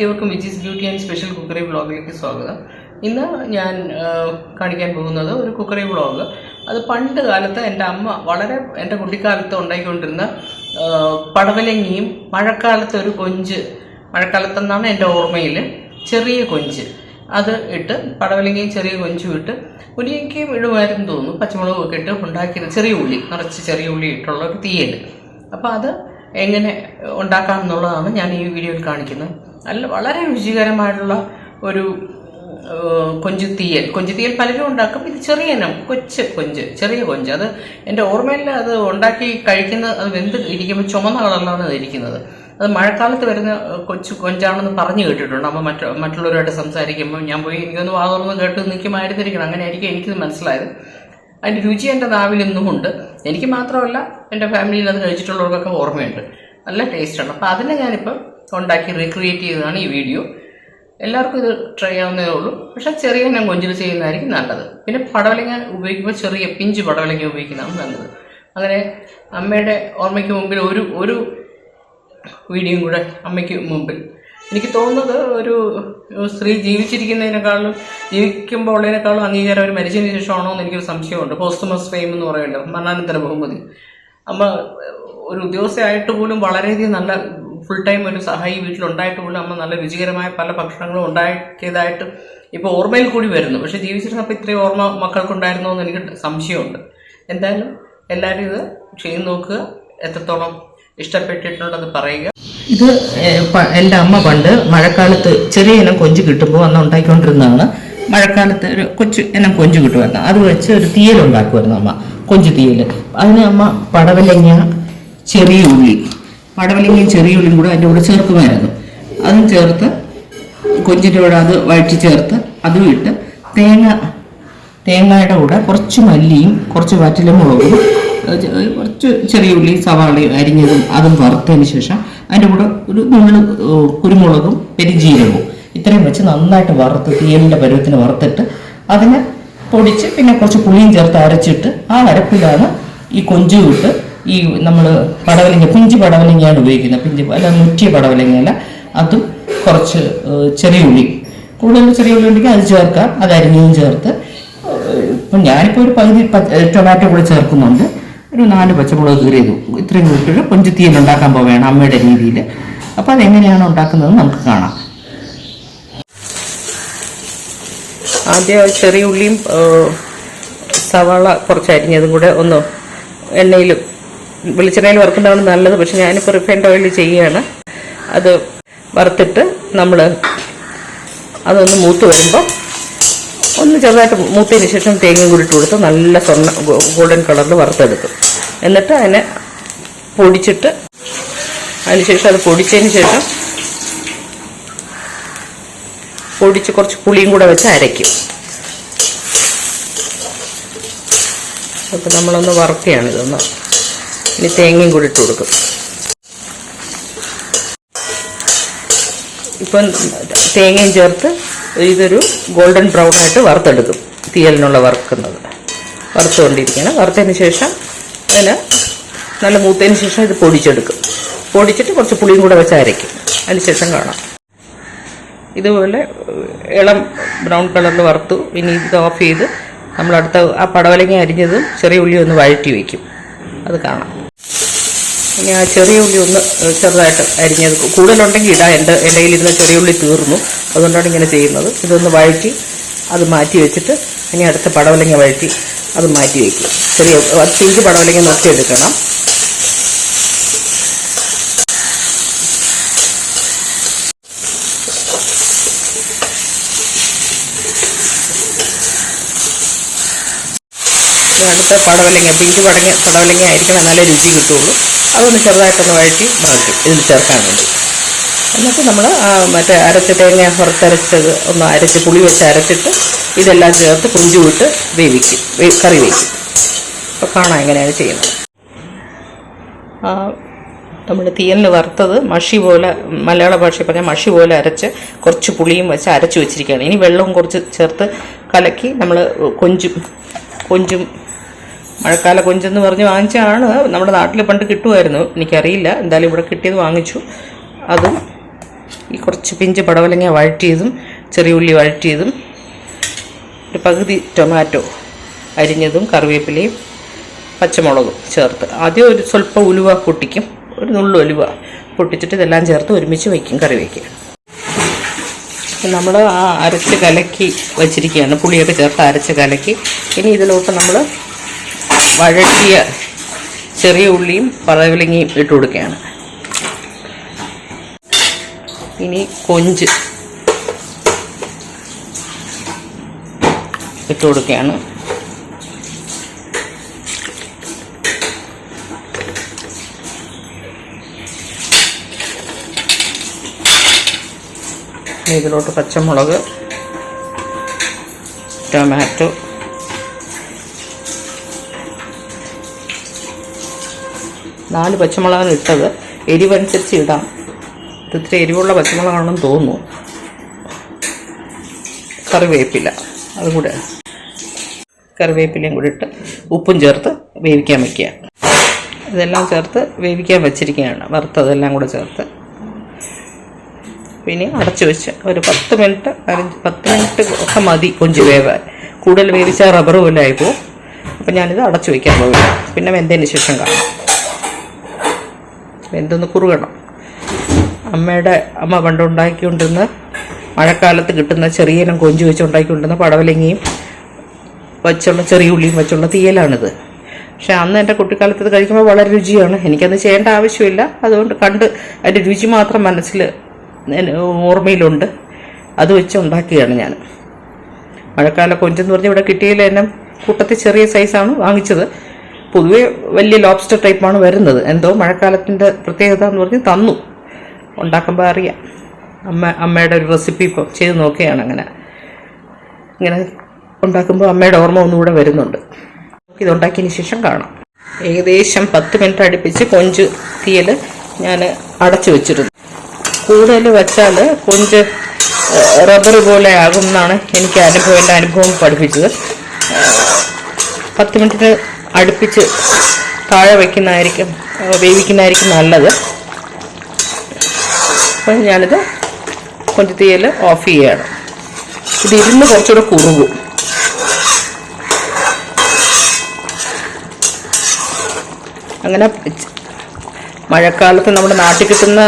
ഏവർക്കും വിജീസ് beauty and special cookery വ്ളോഗിലേക്ക് സ്വാഗതം. ഇന്ന് ഞാൻ കാണിക്കാൻ പോകുന്നത് ഒരു കുക്കറി വ്ളോഗ്. അത് പണ്ട് കാലത്ത് എൻ്റെ അമ്മ എൻ്റെ കുട്ടിക്കാലത്ത് ഉണ്ടാക്കിക്കൊണ്ടിരുന്ന പടവലങ്ങിയും മഴക്കാലത്ത് ഒരു കൊഞ്ച്, മഴക്കാലത്തെന്നാണ് എൻ്റെ ഓർമ്മയിൽ, ചെറിയ കൊഞ്ച് അത് ഇട്ട്, പടവലങ്ങിയും ചെറിയ കൊഞ്ചും ഇട്ട് ഉലിയൊക്കെയും ഇടുമായിരുന്നു തോന്നുന്നു, പച്ചമുളകൊക്കെ ഇട്ട് ഉണ്ടാക്കിയത്, ചെറിയ ഉള്ളി നിറച്ച് ചെറിയ ഉള്ളി ഇട്ടുള്ള ഒരു തീയൽ. അപ്പോൾ അത് എങ്ങനെ ഉണ്ടാക്കാം എന്നുള്ളതാണ് ഞാൻ ഈ വീഡിയോയിൽ കാണിക്കുന്നത്. വളരെ രുചികരമായിട്ടുള്ള ഒരു കൊഞ്ചുതീയൽ പലരും ഉണ്ടാക്കും. ഇത് ചെറിയ ചെറിയ കൊഞ്ച്, അത് എൻ്റെ ഓർമ്മയിൽ അത് ഉണ്ടാക്കി കഴിക്കുന്നത്, അത് വെന്ത് ഇരിക്കുമ്പോൾ ചുമന്ന കളറിലാണ് അത് ഇരിക്കുന്നത്. അത് മഴക്കാലത്ത് വരുന്ന കൊഞ്ചാണെന്ന് പറഞ്ഞു കേട്ടിട്ടുണ്ട്. അമ്മ മറ്റുള്ളവരുമായിട്ട് സംസാരിക്കുമ്പോൾ ഞാൻ പോയി എനിക്കൊന്ന് വാ തുറന്ന് കേട്ട് നിൽക്കുമായിരുന്നിരിക്കണം, അങ്ങനെ ആയിരിക്കും എനിക്കിത് മനസ്സിലായത്. അതിൻ്റെ രുചി എൻ്റെ നാവിൽ ഇന്നും ഉണ്ട്. എനിക്ക് മാത്രമല്ല, എൻ്റെ ഫാമിലിയിൽ അത് കഴിച്ചിട്ടുള്ളവർക്കൊക്കെ ഓർമ്മയുണ്ട്. നല്ല ടേസ്റ്റാണ്. അപ്പോൾ അതിനെ ഞാനിപ്പം ഉണ്ടാക്കി റീക്രിയേറ്റ് ചെയ്തതാണ് ഈ വീഡിയോ. എല്ലാവർക്കും ഇത് ട്രൈ ചെയ്യാവുന്നതേ ഉള്ളൂ, പക്ഷേ ചെറിയ ഞാൻ കൊഞ്ചിൽ ചെയ്യുന്നതായിരിക്കും നല്ലത്. പിന്നെ പടവലങ്ങ ഉപയോഗിക്കുമ്പോൾ ചെറിയ പിഞ്ച് പടവലങ്ങ ഉപയോഗിക്കുന്നതാണ് നല്ലത്. അങ്ങനെ അമ്മയുടെ ഓർമ്മയ്ക്ക് മുമ്പിൽ ഒരു വീഡിയോയും കൂടെ അമ്മയ്ക്ക് മുമ്പിൽ. എനിക്ക് തോന്നുന്നത് ഒരു സ്ത്രീ ജീവിക്കുമ്പോൾ ഉള്ളതിനേക്കാളും അംഗീകാരം അവർ മരിച്ചതിന് ശേഷമാണോ എന്ന് എനിക്കൊരു സംശയമുണ്ട്. പോസ്റ്റ്മസ് ഫെയിം എന്ന് പറയുമല്ലോ, മരണാനന്തര ബഹുമതി. അമ്മ ഒരു ഉദ്യോഗസ്ഥയായിട്ട് പോലും വളരെയധികം നല്ല ഫുൾ ടൈം ഒരു സഹായി വീട്ടിലുണ്ടായിട്ട് പോലും അമ്മ നല്ല രുചികരമായ പല ഭക്ഷണങ്ങളും ഉണ്ടാക്കിയതായിട്ട് ഇപ്പോൾ ഓർമ്മയിൽ കൂടി വരുന്നു. പക്ഷേ ജീവിച്ചിരുന്നപ്പോൾ ഇത്രയും ഓർമ്മ മക്കൾക്കുണ്ടായിരുന്നോ എന്ന് എനിക്ക് സംശയമുണ്ട്. എന്തായാലും എല്ലാവരും ഇത് ചെയ്ത് നോക്കുക, എത്രത്തോളം ഇഷ്ടപ്പെട്ടിട്ടുണ്ടെന്ന് പറയുക. ഇത് എൻ്റെ അമ്മ പണ്ട് മഴക്കാലത്ത് ചെറിയ ഇനം കൊഞ്ച് കിട്ടുമ്പോൾ അന്ന് ഉണ്ടാക്കിക്കൊണ്ടിരുന്നതാണ്. മഴക്കാലത്ത് ഒരു കൊച്ചു ഇനം കൊഞ്ച് കിട്ടുമായിരുന്നു, അത് വെച്ച് ഒരു തീയൽ ഉണ്ടാക്കുമായിരുന്നു അമ്മ, കൊഞ്ച് തീയൽ. അതിന് അമ്മ പടവലങ്ങയും ചെറിയ ഉള്ളിയും കൂടെ അതിൻ്റെ കൂടെ ചേർക്കുമായിരുന്നു. അതും ചേർത്ത് കൊഞ്ചിൻ്റെ കൂടെ അത് വഴറ്റി ചേർത്ത് അതും ഇട്ട് തേങ്ങയുടെ കൂടെ കുറച്ച് മല്ലിയും കുറച്ച് വറ്റൽമുളകും കുറച്ച് ചെറിയ ഉള്ളി സവാളയും അരിഞ്ഞതും അതും വറുത്തതിന് ശേഷം അതിൻ്റെ കൂടെ ഒരു നുള്ളു കുരുമുളകും പെരുംജീരകവും ഇത്രയും വെച്ച് നന്നായിട്ട് വറുത്ത് തീയലിൻ്റെ പരുവത്തിന് വറുത്തിട്ട് അതിനെ പൊടിച്ച് പിന്നെ കുറച്ച് പുളിയും ചേർത്ത് അരച്ചിട്ട് ആ അരപ്പിലാണ് ഈ കൊഞ്ചും ഇട്ട് ഈ നമ്മൾ പിഞ്ച് പടവലങ്ങയാണ് ഉപയോഗിക്കുന്നത്, അല്ല മുറ്റിയ പടവലങ്ങയല്ല. അതും കുറച്ച് ചെറിയ ഉള്ളി, കൂടുതൽ ചെറിയ ഉള്ളി ഉണ്ടെങ്കിൽ അത് ചേർക്കാം, അത് അരിഞ്ഞതും ചേർത്ത്. ഇപ്പം ഞാനിപ്പോൾ ഒരു പകുതി ടൊമാറ്റോ കൂടെ ചേർക്കുന്നുണ്ട്, ഒരു 4 പച്ചമുളക് കീറിയതും ഇത്രയും കൂട്ടിട്ട് കൊഞ്ചുതീയൽ ഉണ്ടാക്കാൻ പോവുകയാണ് അമ്മയുടെ രീതിയിൽ. അപ്പോൾ അതെങ്ങനെയാണ് ഉണ്ടാക്കുന്നത് നമുക്ക് കാണാം. ആദ്യം ചെറിയ ഉള്ളിയും സവാള കുറച്ച് അരിഞ്ഞതും കൂടെ ഒന്ന് വെളിച്ചെണ്ണയിൽ വറുക്കുന്നതാണ് നല്ലത്, പക്ഷെ ഞാനിപ്പോൾ റിഫൈൻഡ് ഓയിൽ ചെയ്യുകയാണ്. അത് വറുത്തിട്ട് നമ്മൾ അതൊന്ന് മൂത്ത് വരുമ്പോൾ ഒന്ന് ചെറുതായിട്ട് മൂത്തതിന് ശേഷം തേങ്ങയും കൂടി ഇട്ട് കൊടുത്ത് നല്ല ഗോൾഡൻ കളറിൽ വറുത്തെടുക്കും. എന്നിട്ട് അതിനെ പൊടിച്ചിട്ട് അതിനുശേഷം അത് പൊടിച്ചതിന് ശേഷം പൊടിച്ച് കുറച്ച് പുളിയും കൂടെ വെച്ച് അരയ്ക്കും. അപ്പം നമ്മളൊന്ന് വറുക്കുകയാണ് ഇതൊന്ന്. ഇനി തേങ്ങയും കൂടി ഇട്ട് കൊടുക്കും. ഇപ്പം തേങ്ങയും ചേർത്ത് ഇതൊരു ഗോൾഡൻ ബ്രൗൺ ആയിട്ട് വറുത്തെടുക്കും. തീയലിനുള്ള വറുത്തുകൊണ്ടിരിക്കണം. വറുത്തതിന് ശേഷം അതിന് നല്ല മൂത്തതിന് ശേഷം ഇത് പൊടിച്ചിട്ട് കുറച്ച് പുളിയും കൂടെ വെച്ച് അരയ്ക്കും. അതിന് ശേഷം കാണാം. ഇതുപോലെ ഇളം ബ്രൗൺ കളറിൽ വറുത്തു. ഇനി ഇത് ഓഫ് ചെയ്ത് നമ്മളടുത്ത ആ പടവലങ്ങ അരിഞ്ഞതും ചെറിയ ഉള്ളി ഒന്ന് വഴറ്റി വയ്ക്കും, അത് കാണാം. ഇനി ആ ചെറിയ ഉള്ളി ഒന്ന് ചെറുതായിട്ട് അരിഞ്ഞത് കൂടുതലുണ്ടെങ്കിൽ ഇടാം. എൻ്റെ ഇടയിലിരുന്ന് ചെറിയ ഉള്ളി തീർന്നു, അതുകൊണ്ടാണ് ഇങ്ങനെ ചെയ്യുന്നത്. ഇതൊന്ന് വഴറ്റി അത് മാറ്റി വെച്ചിട്ട് ഇനി അടുത്ത പടവലങ്ങ വഴറ്റി അത് മാറ്റി വയ്ക്കും. പിഞ്ച് പടവലങ്ങ നോക്കിയെടുക്കണം. അടുത്ത പിഞ്ച് പടവലങ്ങ ആയിരിക്കണം, നല്ല രുചി കിട്ടുള്ളൂ. അതൊന്ന് ചെറുതായിട്ടൊന്ന് വഴറ്റി മാറ്റും ഇതിൽ ചേർക്കാൻ വേണ്ടി. എന്നിട്ട് നമ്മൾ മറ്റേ തേങ്ങ വറുത്തരച്ചത് ഒന്ന് അരച്ച് പുളി വെച്ച് അരച്ചിട്ട് ഇതെല്ലാം ചേർത്ത് കൊഞ്ചു വിട്ട് കറി വയ്ക്കും. അപ്പോൾ കാണാം എങ്ങനെയാണ് ചെയ്യുന്നത്. നമ്മൾ തീയലിന് വറുത്തത് മഷി പോലെ, മലയാള ഭാഷയിൽ പറഞ്ഞാൽ മഷി പോലെ അരച്ച് കുറച്ച് പുളിയും വെച്ച് അരച്ച് വെച്ചിരിക്കുകയാണ്. ഇനി വെള്ളവും കുറച്ച് ചേർത്ത് കലക്കി നമ്മൾ കൊഞ്ചും മഴക്കാല കൊഞ്ചെന്ന് പറഞ്ഞ് വാങ്ങിച്ചാണ്. നമ്മുടെ നാട്ടിൽ പണ്ട് കിട്ടുമായിരുന്നു, എനിക്കറിയില്ല, എന്തായാലും ഇവിടെ കിട്ടിയത് വാങ്ങിച്ചു. അതും ഈ കുറച്ച് പിഞ്ച് പടവലങ്ങ വഴറ്റിയതും ചെറിയ ഉള്ളി വഴറ്റിയതും ഒരു പകുതി ടൊമാറ്റോ അരിഞ്ഞതും കറിവേപ്പിലയും പച്ചമുളകും ചേർത്ത് ആദ്യം ഒരു സ്വല്പം ഉലുവ പൊട്ടിക്കും, ഒരു നുള്ളു ഉലുവ പൊട്ടിച്ചിട്ട് ഇതെല്ലാം ചേർത്ത് ഒരുമിച്ച് വയ്ക്കും, കറി വയ്ക്കുക. നമ്മൾ ആ അരച്ച് കലക്കി വച്ചിരിക്കുകയാണ്, പുളിയൊക്കെ ചേർത്ത് അരച്ച് കലക്കി. ഇനി ഇതിലോട്ട് നമ്മൾ വഴറ്റിയ ചെറിയ ഉള്ളിയും പടവലങ്ങയും ഇട്ട് കൊടുക്കുകയാണ്. ഇനി കൊഞ്ച് ഇട്ട് കൊടുക്കുകയാണ്. ഇതിലോട്ട് പച്ചമുളക്, ടൊമാറ്റോ, 4 പച്ചമുളകാണ് ഇട്ടത്. എരിവനുസരിച്ച് ഇടാം. ഇത്തിരി എരിവുള്ള പച്ചമുളകാണെന്ന് തോന്നുന്നു. കറിവേപ്പില അതുകൂടെ, കറിവേപ്പിലയും കൂടി ഇട്ട് ഉപ്പും ചേർത്ത് വേവിക്കാൻ വയ്ക്കുക. ഇതെല്ലാം ചേർത്ത് വേവിക്കാൻ വച്ചിരിക്കുകയാണ്, വറുത്തതെല്ലാം കൂടെ ചേർത്ത്. പിന്നെ അടച്ചു വെച്ച് ഒരു 10 മിനിറ്റ് ഒക്കെ മതി കൊഞ്ച് വേവാൻ. കൂടുതൽ വേവിച്ചാൽ റബ്ബർ പോലെ ആയിപ്പോവും. അപ്പം ഞാനിത് അടച്ചു വയ്ക്കാൻ പോകില്ല. പിന്നെ വെന്തതിന് ശേഷം കാണാം. വെന്തൊന്ന് കുറുകണം. അമ്മ പണ്ടുണ്ടാക്കിക്കൊണ്ടിരുന്ന മഴക്കാലത്ത് കിട്ടുന്ന ചെറിയ ഇനം കൊഞ്ച് വെച്ച് ഉണ്ടാക്കിക്കൊണ്ടിരുന്ന പടവലങ്ങയും വച്ചുള്ള ചെറിയ ഉള്ളിയും വെച്ചുള്ള തീയലാണിത്. പക്ഷെ അന്ന് എൻ്റെ കുട്ടിക്കാലത്ത് ഇത് കഴിക്കുമ്പോൾ വളരെ രുചിയാണ്. എനിക്കത് ചെയ്യേണ്ട ആവശ്യമില്ല. അതുകൊണ്ട് കണ്ട് അതിൻ്റെ രുചി മാത്രം മനസ്സിൽ ഓർമ്മയിലുണ്ട്. അത് വെച്ച് ഉണ്ടാക്കിയാണ് ഞാൻ. മഴക്കാല കൊഞ്ചെന്ന് പറഞ്ഞാൽ ഇവിടെ കിട്ടിയില്ല. എന്നെ കൂട്ടത്തിൽ ചെറിയ സൈസാണ് വാങ്ങിച്ചത്. പൊതുവെ വലിയ ലോബ്സ്റ്റർ ടൈപ്പാണ് വരുന്നത്. എന്തോ മഴക്കാലത്തിൻ്റെ പ്രത്യേകത എന്ന് പറഞ്ഞ് തന്നു. ഉണ്ടാക്കുമ്പോൾ അറിയാം. അമ്മയുടെ ഒരു റെസിപ്പി ഇപ്പോൾ ചെയ്ത് നോക്കുകയാണ്. ഇങ്ങനെ ഉണ്ടാക്കുമ്പോൾ അമ്മയുടെ ഓർമ്മ ഒന്നുകൂടെ വരുന്നുണ്ട്. ഇതുണ്ടാക്കിയതിന് ശേഷം കാണാം. ഏകദേശം 10 മിനിറ്റ് അടുപ്പിച്ച് കൊഞ്ച് തീയൽ ഞാൻ അടച്ചു വെച്ചിരുന്നു. കൂടുതൽ വെച്ചാൽ കൊഞ്ച് റബ്ബർ പോലെ ആകും എന്നാണ് എനിക്ക് എൻ്റെ അനുഭവം പഠിപ്പിച്ചത്. 10 മിനിറ്റിന് അടുപ്പിച്ച് താഴെ വേവിക്കുന്നതായിരിക്കും നല്ലത്. അപ്പം ഞാനിത് കൊഞ്ച് തീയൽ ഓഫ് ചെയ്യുകയാണ്. ഇത് ഇരുന്ന് കുറച്ചുകൂടെ കുറുകും. അങ്ങനെ മഴക്കാലത്ത് നമ്മുടെ നാട്ടിൽ കിട്ടുന്ന,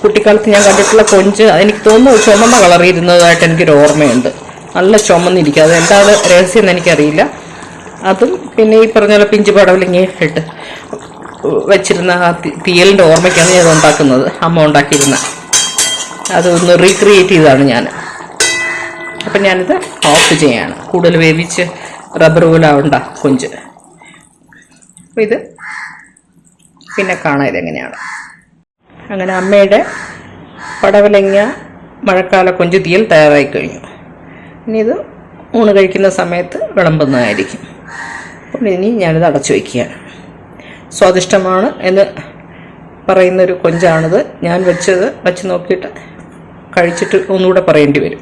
കുട്ടിക്കാലത്ത് ഞാൻ കണ്ടിട്ടുള്ള കൊഞ്ച് എനിക്ക് തോന്നുന്നു ചുമന്ന കളറിയിരുന്നതായിട്ട് എനിക്കൊരു ഓർമ്മയുണ്ട്. നല്ല ചുമന്നിരിക്കും. അത് എന്താണ് രഹസ്യം എന്ന് എനിക്കറിയില്ല. അതും പിന്നെ ഈ പറഞ്ഞ പോലെ പിഞ്ച് പടവലങ്ങ ഇട്ട് വെച്ചിരുന്ന ആ തീയലിൻ്റെ ഓർമ്മയ്ക്കാണ് ഞാൻ ഉണ്ടാക്കുന്നത്. അമ്മ ഉണ്ടാക്കിയിരുന്ന അതൊന്ന് റീക്രിയേറ്റ് ചെയ്തതാണ് ഞാൻ. അപ്പം ഞാനിത് ഓഫ് ചെയ്യാണ്. കൂടുതൽ വേവിച്ച് റബ്ബർ പോലെ ആവണ്ട കൊഞ്ച്. അപ്പം ഇത് പിന്നെ കാണാം ഇതെങ്ങനെയാണ്. അങ്ങനെ അമ്മയുടെ പടവലങ്ങ മഴക്കാല കൊഞ്ച് തീയൽ തയ്യാറായി കഴിഞ്ഞു. ഇനി ഇത് ഊണ് കഴിക്കുന്ന സമയത്ത് വിളമ്പുന്നതായിരിക്കും. അപ്പോൾ ഇനി ഞാനിത് അടച്ചു വയ്ക്കുകയാണ്. സ്വാദിഷ്ടമാണ് എന്ന് പറയുന്നൊരു കൊഞ്ചാണിത്. ഞാൻ വെച്ച് നോക്കിയിട്ട് കഴിച്ചിട്ട് ഒന്നുകൂടെ പറയേണ്ടി വരും.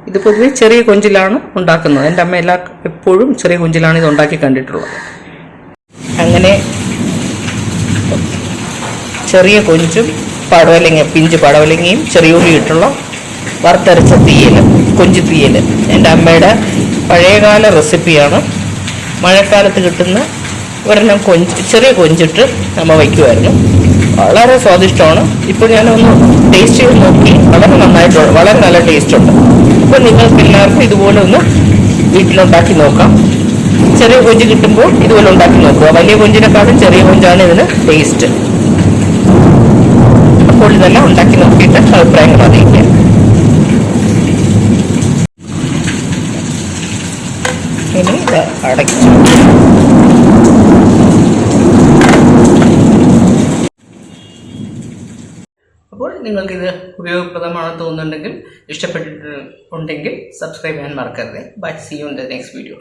ഇത് പൊതുവെ ചെറിയ കൊഞ്ചിലാണ് ഉണ്ടാക്കുന്നത്. എൻ്റെ അമ്മ എപ്പോഴും ചെറിയ കൊഞ്ചിലാണ് ഇത് ഉണ്ടാക്കി കണ്ടിട്ടുള്ളത്. അങ്ങനെ ചെറിയ കൊഞ്ചും പിഞ്ച് പടവലങ്ങയും ചെറിയ ഉള്ളി ഇട്ടുള്ള വറുത്തരച്ച കൊഞ്ച് തീയൽ എൻ്റെ അമ്മയുടെ പഴയകാല റെസിപ്പിയാണ്. മഴക്കാലത്ത് കിട്ടുന്ന ഒരെണ്ണം ചെറിയ കൊഞ്ചിട്ട് അമ്മ വയ്ക്കുമായിരുന്നു. വളരെ സ്വാദിഷ്ടമാണ്. ഇപ്പോൾ ഞാനൊന്ന് ടേസ്റ്റ് ചെയ്ത് നോക്കി. വളരെ നല്ല ടേസ്റ്റുണ്ട്. അപ്പോൾ നിങ്ങൾക്ക് എല്ലാവർക്കും ഇതുപോലെ ഒന്ന് വീട്ടിലുണ്ടാക്കി നോക്കാം. ചെറിയ കൊഞ്ച് കിട്ടുമ്പോൾ ഇതുപോലെ ഉണ്ടാക്കി നോക്കുക. വലിയ കൊഞ്ചിനെക്കാളും ചെറിയ കൊഞ്ചാണ് ഇതിന് ടേസ്റ്റ്. അപ്പോൾ ഇതെല്ലാം ഉണ്ടാക്കി നോക്കിയിട്ട് അഭിപ്രായങ്ങൾ അറിയിക്കുക. ഇനി ഇത് അടയ്ക്കും. അപ്പോൾ നിങ്ങൾക്കിത് ഉപയോഗപ്രദമാണെന്ന് തോന്നുന്നുണ്ടെങ്കിൽ, ഇഷ്ടപ്പെട്ടിട്ടുണ്ടെങ്കിൽ സബ്സ്ക്രൈബ് ചെയ്യാൻ മറക്കരുത്. Bye, see you in the next video.